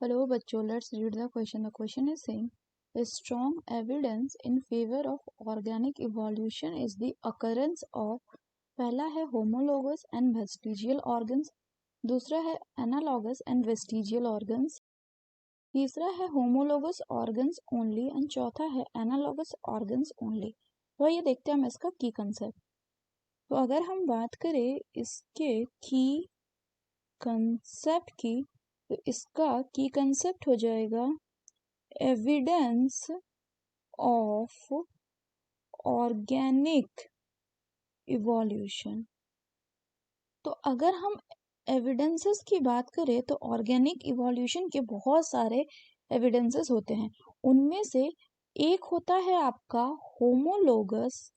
Hello, बच्चों. Let's read the question. The question is saying, a strong evidence in favor of organic evolution is the occurrence of. पहला है homologous and vestigial organs, दूसरा है analogous and vestigial organs, तीसरा है homologous organs only and चौथा है analogous organs only. तो ये देखते हैं हम इसका की कंसेप्ट. तो अगर हम बात करें इसके की कंसेप्ट की, तो इसका की कंसेप्ट हो जाएगा एविडेंस ऑफ ऑर्गेनिक इवोल्यूशन. तो अगर हम एविडेंसेस की बात करें तो ऑर्गेनिक इवोल्यूशन के बहुत सारे एविडेंसेस होते हैं. उनमें से एक होता है आपका होमोलोगस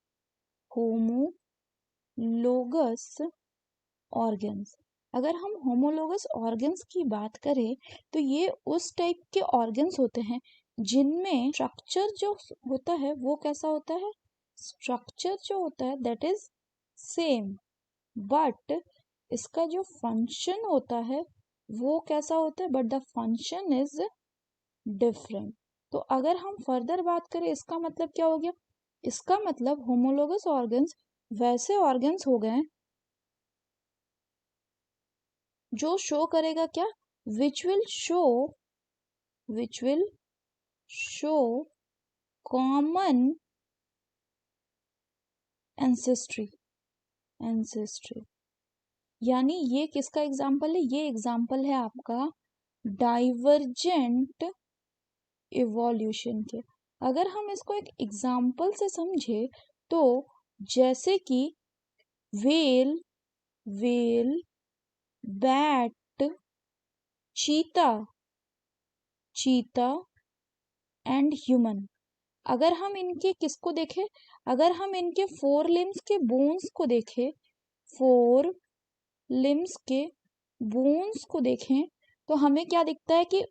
ऑर्गन्स. अगर हम होमोलोगस ऑर्गन्स की बात करें तो ये उस टाइप के ऑर्गन्स होते हैं जिनमें स्ट्रक्चर जो होता है वो कैसा होता है, स्ट्रक्चर जो होता है दैट इज सेम, बट इसका जो फंक्शन होता है वो कैसा होता है, but the function is different. तो अगर हम फर्दर बात करें इसका मतलब क्या हो गया, इसका मतलब होमोलोगस ऑर्गन्स वैसे ऑर्गन्स हो गए जो शो करेगा क्या, which will show common ancestry. यानी ये किसका एग्जाम्पल है, ये एग्जाम्पल है आपका डाइवर्जेंट इवोल्यूशन के. अगर हम इसको एक एग्जाम्पल से समझे तो जैसे कि वेल बैट, चीता एंड ह्यूमन. अगर हम इनके किसको देखें, अगर हम इनके 4 लिम्स के बोन्स को देखें, 4 लिम्स के बोन्स को देखें तो हमें क्या दिखता है कि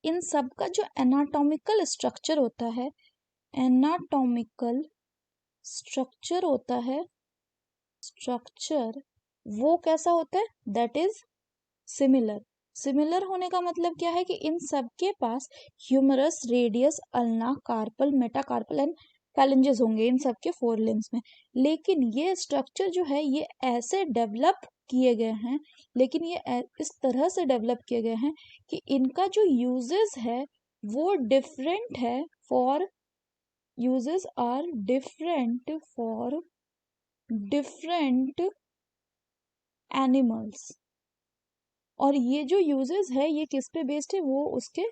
इन सब का जो एनाटॉमिकल स्ट्रक्चर होता है, स्ट्रक्चर वो कैसा होता है, दैट इज सिमिलर होने का मतलब क्या है कि इन सब के पास humerus, radius, ulna, carpal, metacarpal and phalanges होंगे इन सब के 4 लिम्स में. लेकिन ये स्ट्रक्चर जो है ये ऐसे डेवलप किए गए हैं, लेकिन ये इस तरह से डेवलप किए गए हैं कि इनका जो यूजेस है वो डिफरेंट है for uses are different for different animals. और ये जो यूजेस है ये किस पे बेस्ड है, वो उसके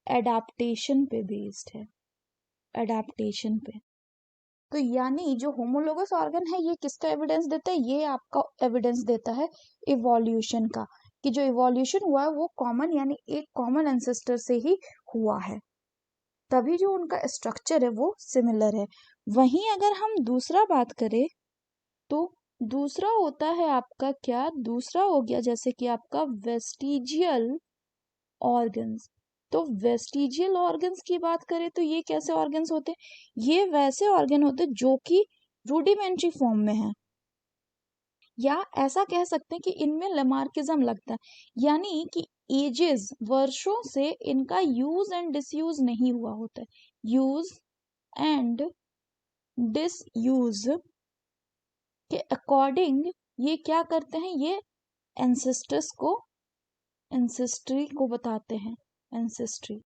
एडाप्टेशन पे बेस्ड है, एडाप्टेशन पे. तो यानी जो होमोलोगस ऑर्गन है ये किसका एविडेंस देता है, ये आपका एविडेंस देता है इवोल्यूशन का, कि जो इवोल्यूशन हुआ है वो कॉमन यानी एक कॉमन एंसेस्टर से ही हुआ है, तभी जो उनका स्ट्रक्चर है वो सिमिलर है. वहीं अगर हम दूसरा बात करें तो दूसरा होता है आपका क्या, दूसरा हो गया जैसे कि आपका वेस्टिजियल ऑर्गन्स. तो वेस्टिजियल ऑर्गन्स की बात करें तो ये कैसे ऑर्गन्स होते हैं, ये वैसे ऑर्गन होते हैं जो कि रूडिमेंट्री फॉर्म में है, या ऐसा कह सकते हैं कि इनमें लेमार्किज्म लगता है, यानी कि एजेस वर्षों से इनका यूज एंड डिसयूज नहीं हुआ होता है. यूज एंड डिसयूज के अकॉर्डिंग ये क्या करते हैं, ये एंसेस्ट्री को बताते हैं. एंसेस्ट्री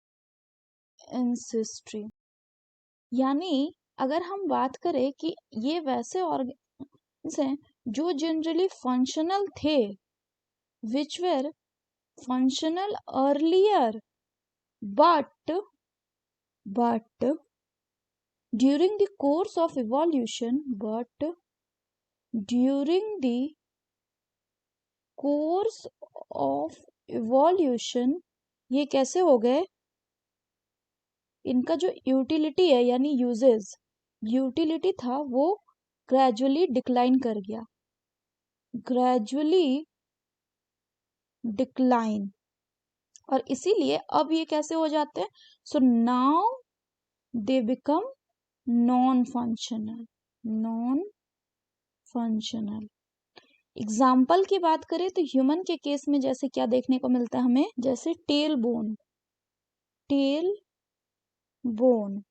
यानी अगर हम बात करें कि ये वैसे ऑर्गन्स हैं जो जनरली फंक्शनल थे, विच where functional earlier, but during the course of evolution, ये कैसे हो गए, इनका जो यूटिलिटी है यानी यूटिलिटी था वो ग्रेजुअली डिक्लाइन, और इसीलिए अब ये कैसे हो जाते हैं, so now they become non functional. Example की बात करें तो ह्यूमन के केस में जैसे क्या देखने को मिलता है हमें, जैसे टेल बोन,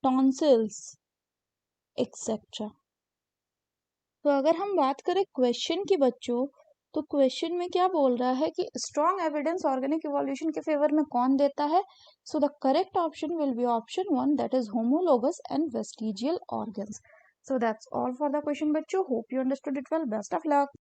टॉन्सिल्स एक्सेट्रा। तो अगर हम बात करें क्वेश्चन की बच्चों, तो क्वेश्चन में क्या बोल रहा है कि स्ट्रॉन्ग एविडेंस ऑर्गेनिक इवोल्यूशन के फेवर में कौन देता है? So the correct option will be option 1, that is homologous and vestigial organs. So that's all for the question बच्चों. Hope you understood it well. Best of luck.